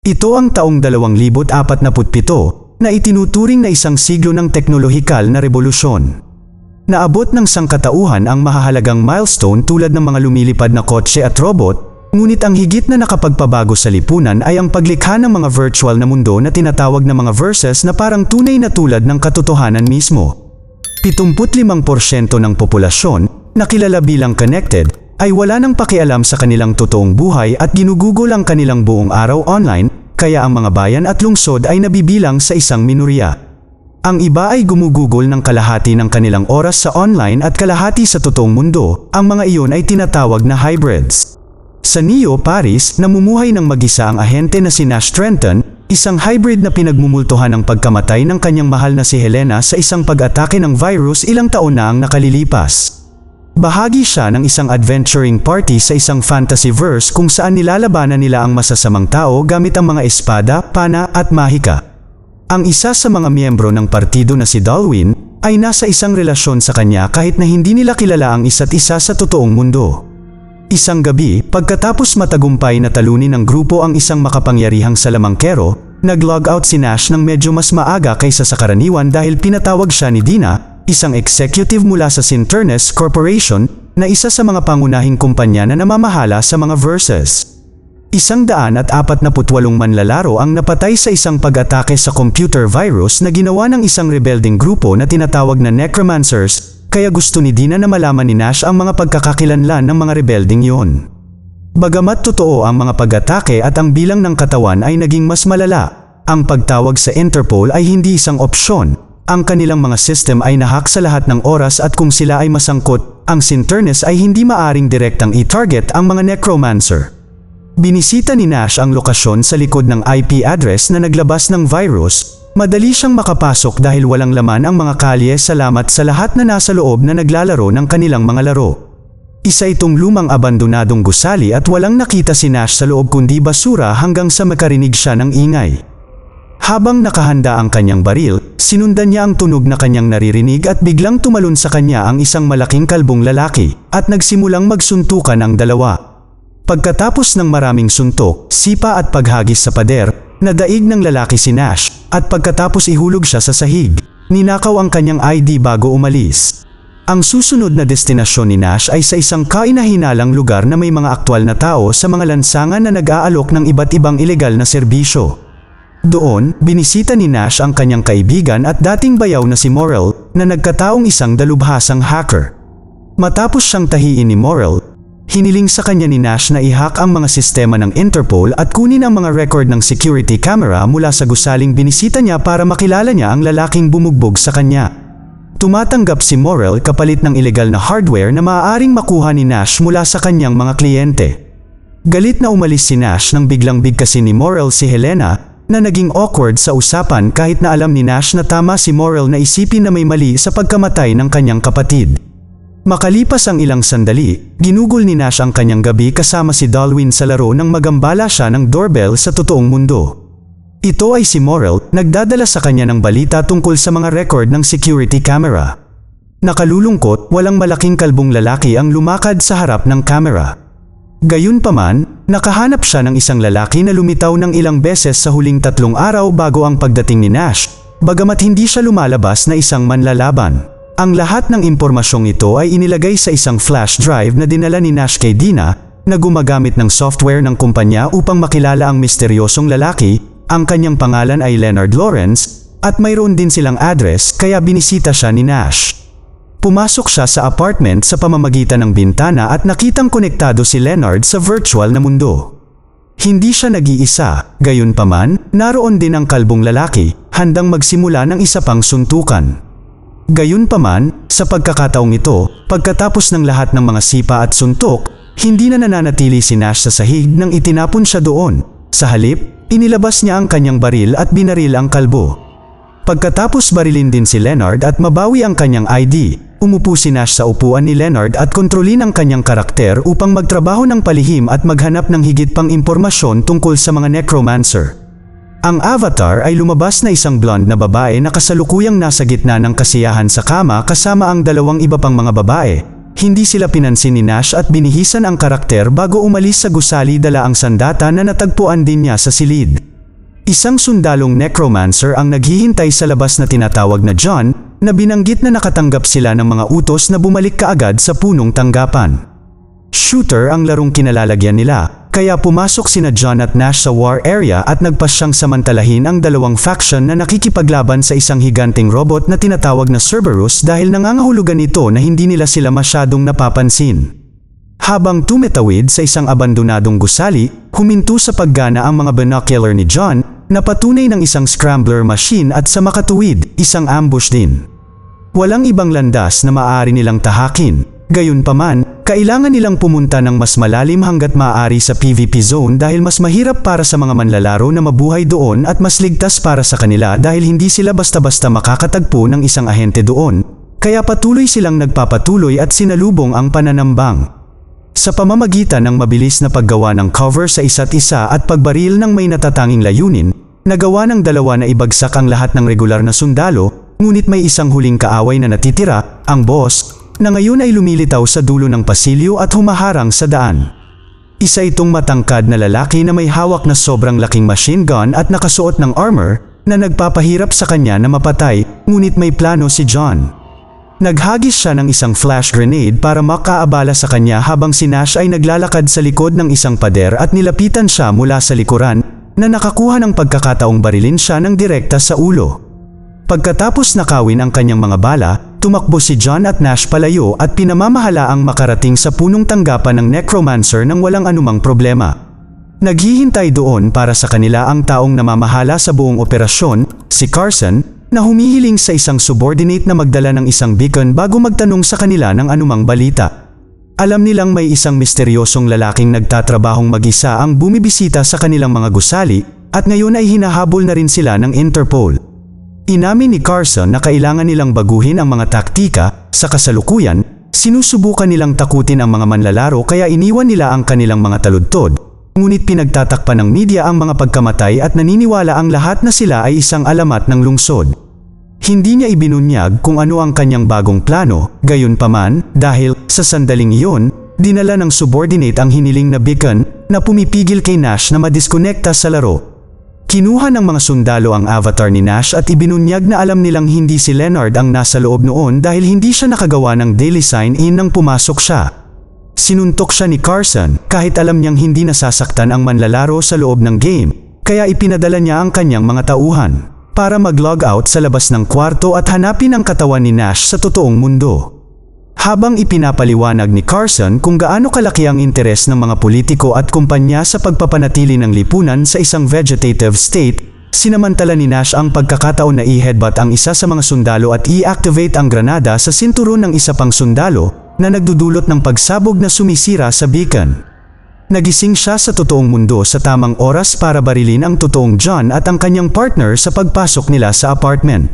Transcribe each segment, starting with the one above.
Ito ang taong 2047 na itinuturing na isang siglo ng teknolohikal na revolusyon. Naabot ng sangkatauhan ang mahahalagang milestone tulad ng mga lumilipad na kotse at robot, ngunit ang higit na nakapagpabago sa lipunan ay ang paglikha ng mga virtual na mundo na tinatawag na mga verses na parang tunay na tulad ng katotohanan mismo. 75% ng populasyon, na kilala bilang connected, ay wala nang pakialam sa kanilang totoong buhay at ginugugol ang kanilang buong araw online, kaya ang mga bayan at lungsod ay nabibilang sa isang minorya. Ang iba ay gumugugol ng kalahati ng kanilang oras sa online at kalahati sa totoong mundo, ang mga iyon ay tinatawag na hybrids. Sa Neo, Paris, namumuhay ng mag-isa ang ahente na si Nash Trenton, isang hybrid na pinagmumultuhan ang pagkamatay ng kanyang mahal na si Helena sa isang pag-atake ng virus ilang taon na ang nakalilipas. Bahagi siya ng isang adventuring party sa isang fantasy verse kung saan nilalabanan nila ang masasamang tao gamit ang mga espada, pana at mahika. Ang isa sa mga miyembro ng partido na si Darwin ay nasa isang relasyon sa kanya kahit na hindi nila kilala ang isa't isa sa totoong mundo. Isang gabi, pagkatapos matagumpay na talunin ng grupo ang isang makapangyarihang salamangkero, nag-log out si Nash ng medyo mas maaga kaysa sa karaniwan dahil pinatawag siya ni Dina, isang executive mula sa Synternes Corporation, na isa sa mga pangunahing kumpanya na namamahala sa mga verses. 148 manlalaro ang napatay sa isang pag-atake sa computer virus na ginawa ng isang rebelding grupo na tinatawag na Necromancers, kaya gusto ni Dina na malaman ni Nash ang mga pagkakakilanlan ng mga rebelding yon. Bagamat totoo ang mga pag-atake at ang bilang ng katawan ay naging mas malala, ang pagtawag sa Interpol ay hindi isang opsyon. Ang kanilang mga system ay nahak sa lahat ng oras at kung sila ay masangkot, ang Synternes ay hindi maaring direktang i-target ang mga necromancer. Binisita ni Nash ang lokasyon sa likod ng IP address na naglabas ng virus. Madali siyang makapasok dahil walang laman ang mga kalye salamat sa lahat na nasa loob na naglalaro ng kanilang mga laro. Isa itong lumang abandonadong gusali at walang nakita si Nash sa loob kundi basura hanggang sa makarinig siya ng ingay. Habang nakahanda ang kanyang baril, sinundan niya ang tunog na kanyang naririnig at biglang tumalon sa kanya ang isang malaking kalbong lalaki at nagsimulang magsuntukan ang dalawa. Pagkatapos ng maraming suntok, sipa at paghagis sa pader, nadaig ng lalaki si Nash at pagkatapos ihulog siya sa sahig, ninakaw ang kanyang ID bago umalis. Ang susunod na destinasyon ni Nash ay sa isang kainahinalang lugar na may mga aktwal na tao sa mga lansangan na nag-aalok ng iba't ibang ilegal na serbisyo. Doon, binisita ni Nash ang kanyang kaibigan at dating bayaw na si Morel, na nagkataong isang dalubhasang hacker. Matapos siyang tahiin ni Morel, hiniling sa kanya ni Nash na i-hack ang mga sistema ng Interpol at kunin ang mga record ng security camera mula sa gusaling binisita niya para makilala niya ang lalaking bumugbog sa kanya. Tumatanggap si Morel kapalit ng ilegal na hardware na maaaring makuha ni Nash mula sa kanyang mga kliyente. Galit na umalis si Nash nang biglang bigkasin ni Morel si Helena, na naging awkward sa usapan kahit na alam ni Nash na tama si Morel na isipin na may mali sa pagkamatay ng kanyang kapatid. Makalipas ang ilang sandali, ginugol ni Nash ang kanyang gabi kasama si Darwin sa laro nang magambala siya ng doorbell sa totoong mundo. Ito ay si Morel, nagdadala sa kanya ng balita tungkol sa mga record ng security camera. Nakalulungkot, walang malaking kalbong lalaki ang lumakad sa harap ng camera. Gayunpaman, nakahanap siya ng isang lalaki na lumitaw ng ilang beses sa huling 3 araw bago ang pagdating ni Nash, bagamat hindi siya lumalabas na isang manlalaban. Ang lahat ng impormasyong ito ay inilagay sa isang flash drive na dinala ni Nash kay Dina, na gumagamit ng software ng kumpanya upang makilala ang misteryosong lalaki. Ang kanyang pangalan ay Leonard Lawrence, at mayroon din silang address kaya binisita siya ni Nash. Pumasok siya sa apartment sa pamamagitan ng bintana at nakitang konektado si Leonard sa virtual na mundo. Hindi siya nag-iisa, gayunpaman, naroon din ang kalbong lalaki, handang magsimula ng isa pang suntukan. Gayunpaman, sa pagkakataong ito, pagkatapos ng lahat ng mga sipa at suntok, hindi na nananatili si Nash sa sahig nang itinapon siya doon. Sa halip, inilabas niya ang kanyang baril at binaril ang kalbo. Pagkatapos barilin din si Leonard at mabawi ang kanyang ID, umupo si Nash sa upuan ni Leonard at kontrolin ang kanyang karakter upang magtrabaho ng palihim at maghanap ng higit pang impormasyon tungkol sa mga necromancer. Ang avatar ay lumabas na isang blonde na babae na kasalukuyang nasa gitna ng kasiyahan sa kama kasama ang 2 iba pang mga babae. Hindi sila pinansin ni Nash at binihisan ang karakter bago umalis sa gusali dala ang sandata na natagpuan din niya sa silid. Isang sundalong necromancer ang naghihintay sa labas na tinatawag na John, na binanggit na nakatanggap sila ng mga utos na bumalik kaagad sa punong tanggapan. Shooter ang larong kinalalagyan nila, kaya pumasok sina John at Nash sa war area at nagpasyang samantalahin ang dalawang faction na nakikipaglaban sa isang higanting robot na tinatawag na Cerberus dahil nangangahulugan ito na hindi nila sila masyadong napapansin. Habang tumitawid sa isang abandonadong gusali, huminto sa paggana ang mga binocular ni John, na patunay ng isang scrambler machine at sa makatuwid, isang ambush din. Walang ibang landas na maaari nilang tahakin. Gayunpaman, kailangan nilang pumunta ng mas malalim hanggat maaari sa PvP zone dahil mas mahirap para sa mga manlalaro na mabuhay doon at mas ligtas para sa kanila dahil hindi sila basta-basta makakatagpo ng isang ahente doon, kaya patuloy silang nagpapatuloy at sinalubong ang pananambang. Sa pamamagitan ng mabilis na paggawa ng cover sa isa't isa at pagbaril ng may natatanging layunin, nagawa ng dalawa na ibagsak ang lahat ng regular na sundalo, ngunit may isang huling kaaway na natitira, ang boss, na ngayon ay lumilitaw sa dulo ng pasilyo at humaharang sa daan. Isa itong matangkad na lalaki na may hawak na sobrang laking machine gun at nakasuot ng armor, na nagpapahirap sa kanya na mapatay, ngunit may plano si John. Naghagis siya ng isang flash grenade para makaabala sa kanya habang si Nash ay naglalakad sa likod ng isang pader at nilapitan siya mula sa likuran, na nakakuha ng pagkakataong barilin siya ng direkta sa ulo. Pagkatapos nakawin ang kanyang mga bala, tumakbo si John at Nash palayo at pinamamahalaang makarating sa punong tanggapan ng necromancer nang walang anumang problema. Naghihintay doon para sa kanila ang taong namamahala sa buong operasyon, si Carson, na humihiling sa isang subordinate na magdala ng isang beacon bago magtanong sa kanila ng anumang balita. Alam nilang may isang misteryosong lalaking nagtatrabahong mag-isa ang bumibisita sa kanilang mga gusali at ngayon ay hinahabol na rin sila ng Interpol. Inamin ni Carson na kailangan nilang baguhin ang mga taktika, sa kasalukuyan, sinusubukan nilang takutin ang mga manlalaro kaya iniwan nila ang kanilang mga taludtod, ngunit pinagtatakpan ng media ang mga pagkamatay at naniniwala ang lahat na sila ay isang alamat ng lungsod. Hindi niya ibinunyag kung ano ang kanyang bagong plano, gayunpaman, dahil, sa sandaling iyon, dinala ng subordinate ang hiniling na beacon na pumipigil kay Nash na madiskonekta sa laro. Kinuha ng mga sundalo ang avatar ni Nash at ibinunyag na alam nilang hindi si Leonard ang nasa loob noon dahil hindi siya nakagawa ng daily sign-in nang pumasok siya. Sinuntok siya ni Carson kahit alam niyang hindi nasasaktan ang manlalaro sa loob ng game, kaya ipinadala niya ang kanyang mga tauhan para mag-log out sa labas ng kwarto at hanapin ang katawan ni Nash sa totoong mundo. Habang ipinapaliwanag ni Carson kung gaano kalaki ang interes ng mga politiko at kumpanya sa pagpapanatili ng lipunan sa isang vegetative state, sinamantala ni Nash ang pagkakataon na i-headbutt ang isa sa mga sundalo at i-activate ang granada sa sinturon ng isa pang sundalo na nagdudulot ng pagsabog na sumisira sa beacon. Nagising siya sa totoong mundo sa tamang oras para barilin ang totoong John at ang kanyang partner sa pagpasok nila sa apartment.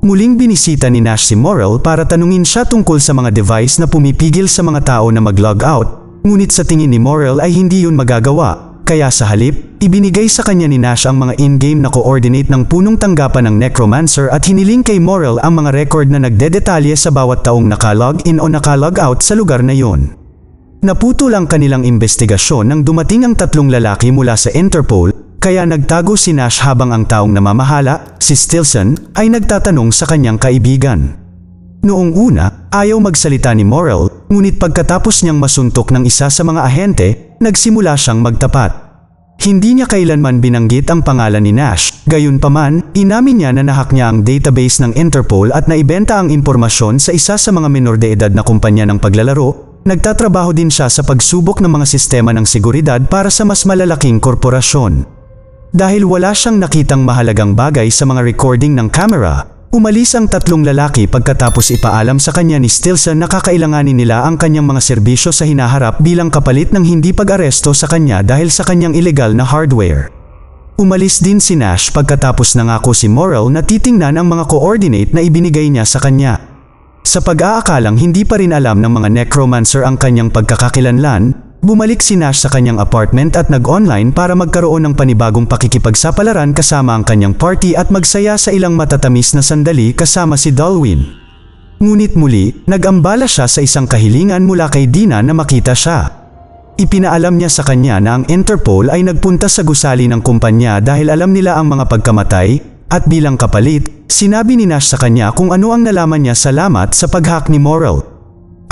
Muling binisita ni Nash si Morrell para tanungin siya tungkol sa mga device na pumipigil sa mga tao na mag-log out, ngunit sa tingin ni Morrell ay hindi yun magagawa, kaya sa halip, ibinigay sa kanya ni Nash ang mga in-game na coordinate ng punong tanggapan ng necromancer at hiniling kay Morrell ang mga record na nagdedetalye sa bawat taong nakalog in o nakalog out sa lugar na yon. Naputol ang kanilang investigasyon nang dumating ang tatlong lalaki mula sa Interpol, kaya nagtago si Nash habang ang taong namamahala, si Stilson, ay nagtatanong sa kanyang kaibigan. Noong una, ayaw magsalita ni Morrell, ngunit pagkatapos niyang masuntok ng isa sa mga ahente, nagsimula siyang magtapat. Hindi niya kailanman binanggit ang pangalan ni Nash, gayunpaman, inamin niya na nahak niya ang database ng Interpol at naibenta ang impormasyon sa isa sa mga menor de edad na kumpanya ng paglalaro. Nagtatrabaho din siya sa pagsubok ng mga sistema ng seguridad para sa mas malalaking korporasyon. Dahil wala siyang nakitang mahalagang bagay sa mga recording ng camera, umalis ang tatlong lalaki pagkatapos ipaalam sa kanya ni Stilson na kakailanganin nila ang kanyang mga serbisyo sa hinaharap bilang kapalit ng hindi pag-aresto sa kanya dahil sa kanyang illegal na hardware. Umalis din si Nash pagkatapos nangako si Morrell na titingnan ang mga coordinate na ibinigay niya sa kanya. Sa pag-aakalang hindi pa rin alam ng mga necromancer ang kanyang pagkakakilanlan, bumalik si Nash sa kanyang apartment at nag-online para magkaroon ng panibagong pakikipagsapalaran kasama ang kanyang party at magsaya sa ilang matatamis na sandali kasama si Dalwin. Ngunit muli, nag-ambala siya sa isang kahilingan mula kay Dina na makita siya. Ipinaalam niya sa kanya na ang Interpol ay nagpunta sa gusali ng kumpanya dahil alam nila ang mga pagkamatay, at bilang kapalit, sinabi ni Nash sa kanya kung ano ang nalaman niya salamat sa pag-hack ni Morrell.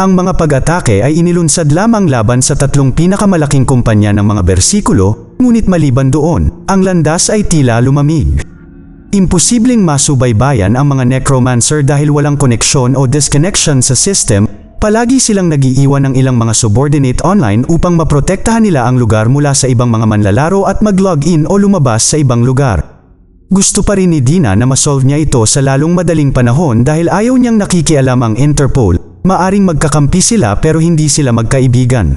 Ang mga pag-atake ay inilunsad lamang laban sa 3 pinakamalaking kumpanya ng mga bersikulo, ngunit maliban doon, ang landas ay tila lumamig. Imposibleng masubaybayan ang mga necromancer dahil walang koneksyon o disconnection sa system, palagi silang nag-iiwan ng ilang mga subordinate online upang maprotektahan nila ang lugar mula sa ibang mga manlalaro at mag-login o lumabas sa ibang lugar. Gusto pa rin ni Dina na masolve niya ito sa lalong madaling panahon dahil ayaw niyang nakikialam ang Interpol. Maaring magkakampi sila pero hindi sila magkaibigan.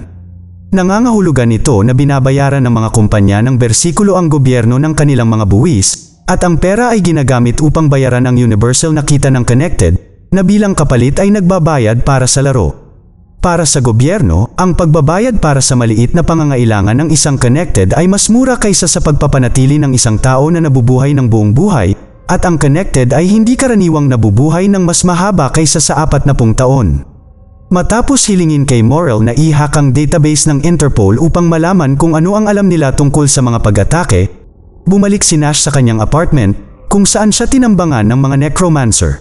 Nangangahulugan ito na binabayaran ng mga kumpanya ng bersikulo ang gobyerno ng kanilang mga buwis, at ang pera ay ginagamit upang bayaran ang universal na kita ng Connected, na bilang kapalit ay nagbabayad para sa laro. Para sa gobyerno, ang pagbabayad para sa maliit na pangangailangan ng isang Connected ay mas mura kaysa sa pagpapanatili ng isang tao na nabubuhay ng buong buhay, at ang Connected ay hindi karaniwang nabubuhay ng mas mahaba kaysa sa 40 taon. Matapos hilingin kay Morrell na i-hack ang database ng Interpol upang malaman kung ano ang alam nila tungkol sa mga pag-atake, bumalik si Nash sa kanyang apartment kung saan siya tinambangan ng mga necromancer.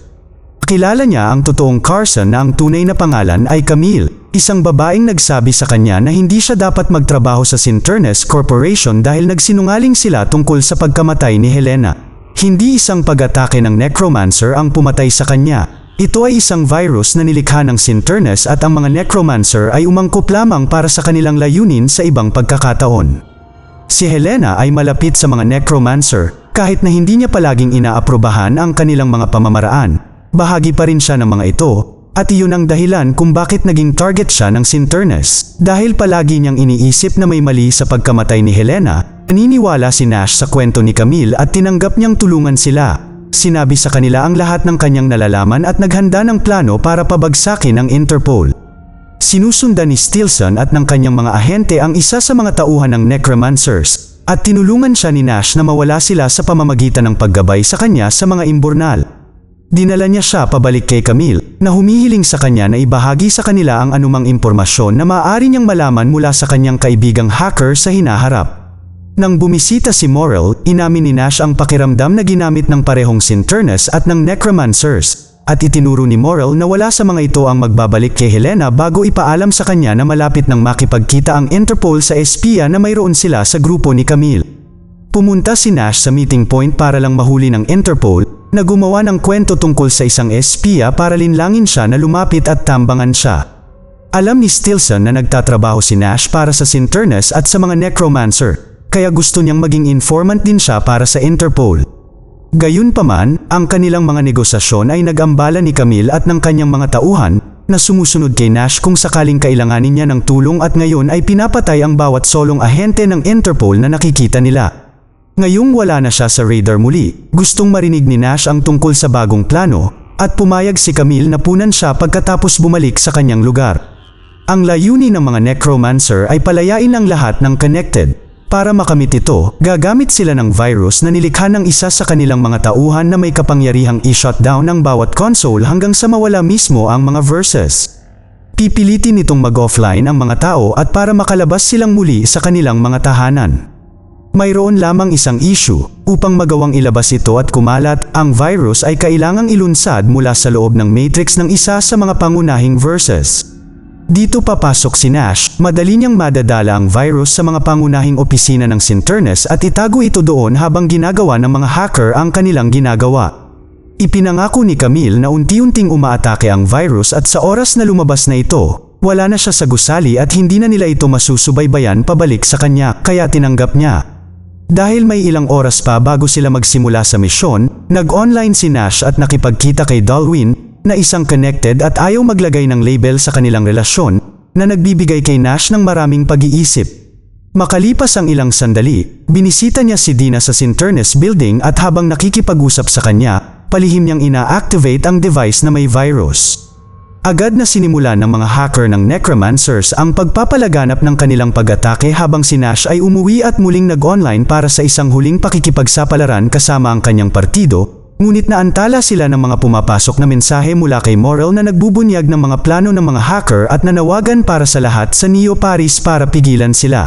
Kilala niya ang totoong Carson na ang tunay na pangalan ay Camille, isang babaeng nagsabi sa kanya na hindi siya dapat magtrabaho sa Cinternus Corporation dahil nagsinungaling sila tungkol sa pagkamatay ni Helena. Hindi isang pag-atake ng necromancer ang pumatay sa kanya. Ito ay isang virus na nilikha ng Cinternus at ang mga necromancer ay umangkop lamang para sa kanilang layunin sa ibang pagkakataon. Si Helena ay malapit sa mga necromancer kahit na hindi niya palaging inaaprobahan ang kanilang mga pamamaraan. Bahagi pa rin siya ng mga ito, at iyon ang dahilan kung bakit naging target siya ng Cinternus. Dahil palagi niyang iniisip na may mali sa pagkamatay ni Helena, naniniwala si Nash sa kwento ni Camille at tinanggap niyang tulungan sila. Sinabi sa kanila ang lahat ng kanyang nalalaman at naghanda ng plano para pabagsakin ang Interpol. Sinusundan ni Stilson at ng kanyang mga ahente ang isa sa mga tauhan ng necromancers, at tinulungan siya ni Nash na mawala sila sa pamamagitan ng paggabay sa kanya sa mga imburnal. Dinala niya siya pabalik kay Camille, na humihiling sa kanya na ibahagi sa kanila ang anumang impormasyon na maaari niyang malaman mula sa kanyang kaibigang hacker sa hinaharap. Nang bumisita si Morrell, inamin ni Nash ang pakiramdam na ginamit ng parehong Cinternus at ng necromancers, at itinuro ni Morrell na wala sa mga ito ang magbabalik kay Helena bago ipaalam sa kanya na malapit nang makipagkita ang Interpol sa espiya na mayroon sila sa grupo ni Camille. Pumunta si Nash sa meeting point para lang mahuli ng Interpol, na gumawa ng kwento tungkol sa isang espiya para linlangin siya na lumapit at tambangan siya. Alam ni Stilson na nagtatrabaho si Nash para sa Cinternus at sa mga necromancer, kaya gusto niyang maging informant din siya para sa Interpol. Gayunpaman, ang kanilang mga negosasyon ay nag-ambala ni Camille at ng kanyang mga tauhan, na sumusunod kay Nash kung sakaling kailanganin niya ng tulong at ngayon ay pinapatay ang bawat solong ahente ng Interpol na nakikita nila. Ngayong wala na siya sa radar muli, gustong marinig ni Nash ang tungkol sa bagong plano, at pumayag si Camille na punan siya pagkatapos bumalik sa kanyang lugar. Ang layunin ng mga necromancer ay palayain ang lahat ng Connected. Para makamit ito, gagamit sila ng virus na nilikha ng isa sa kanilang mga tauhan na may kapangyarihang i-shutdown ang bawat console hanggang sa mawala mismo ang mga verses. Pipilitin nitong mag-offline ang mga tao at para makalabas silang muli sa kanilang mga tahanan. Mayroon lamang isang issue, upang magawang ilabas ito at kumalat, ang virus ay kailangang ilunsad mula sa loob ng matrix ng isa sa mga pangunahing verses. Dito papasok si Nash, madali niyang madadala ang virus sa mga pangunahing opisina ng Cinternus at itago ito doon habang ginagawa ng mga hacker ang kanilang ginagawa. Ipinangako ni Camille na unti-unting umaatake ang virus at sa oras na lumabas na ito, wala na siya sa gusali at hindi na nila ito masusubaybayan pabalik sa kanya, kaya tinanggap niya. Dahil may ilang oras pa bago sila magsimula sa misyon, nag-online si Nash at nakipagkita kay Dalwin, na isang Connected at ayaw maglagay ng label sa kanilang relasyon, na nagbibigay kay Nash ng maraming pag-iisip. Makalipas ang ilang sandali, binisita niya si Dina sa Cinternus building at habang nakikipag-usap sa kanya, palihim niyang ina-activate ang device na may virus. Agad na sinimulan ng mga hacker ng necromancers ang pagpapalaganap ng kanilang pag-atake habang si Nash ay umuwi at muling nag-online para sa isang huling pakikipagsapalaran kasama ang kanyang partido, Ngunit naantala sila ng mga pumapasok na mensahe mula kay Morel na nagbubunyag ng mga plano ng mga hacker at nanawagan para sa lahat sa Neo Paris para pigilan sila.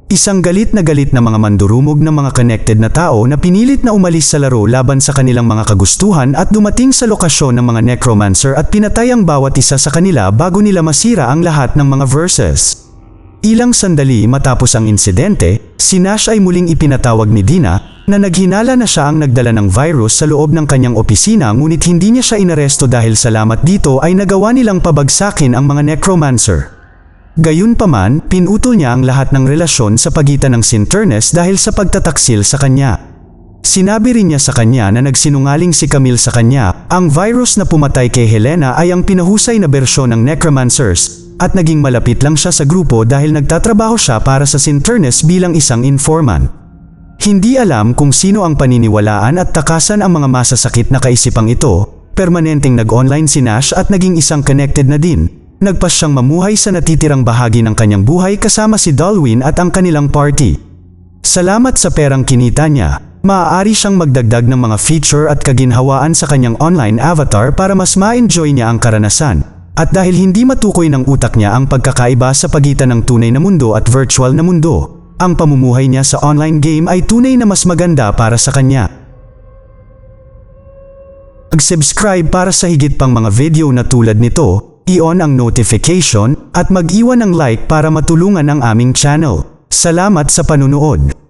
Isang galit na mga mandurumog ng mga connected na tao na pinilit na umalis sa laro laban sa kanilang mga kagustuhan at dumating sa lokasyon ng mga necromancer at pinatay ang bawat isa sa kanila bago nila masira ang lahat ng mga verses. Ilang sandali matapos ang insidente, si Nash ay muling ipinatawag ni Dina na naghinala na siya ang nagdala ng virus sa loob ng kanyang opisina ngunit hindi niya siya inaresto dahil salamat dito ay nagawa nilang pabagsakin ang mga necromancer. Gayunpaman, pinutol niya ang lahat ng relasyon sa pagitan ng Sinternes dahil sa pagtataksil sa kanya. Sinabi rin niya sa kanya na nagsinungaling si Camille sa kanya, ang virus na pumatay kay Helena ay ang pinahusay na bersyon ng necromancers, at naging malapit lang siya sa grupo dahil nagtatrabaho siya para sa Sinternes bilang isang informant. Hindi alam kung sino ang paniniwalaan at takasan ang mga masasakit na kaisipang ito, permanenteng nag-online si Nash at naging isang connected na din. Nagpas siyang mamuhay sa natitirang bahagi ng kanyang buhay kasama si Dalwin at ang kanilang party. Salamat sa perang kinita niya, maaari siyang magdagdag ng mga feature at kaginhawaan sa kanyang online avatar para mas ma-enjoy niya ang karanasan. At dahil hindi matukoy ng utak niya ang pagkakaiba sa pagitan ng tunay na mundo at virtual na mundo, ang pamumuhay niya sa online game ay tunay na mas maganda para sa kanya. Mag-subscribe para sa higit pang mga video na tulad nito, i-on ang notification, at mag-iwan ng like para matulungan ang aming channel. Salamat sa panunood.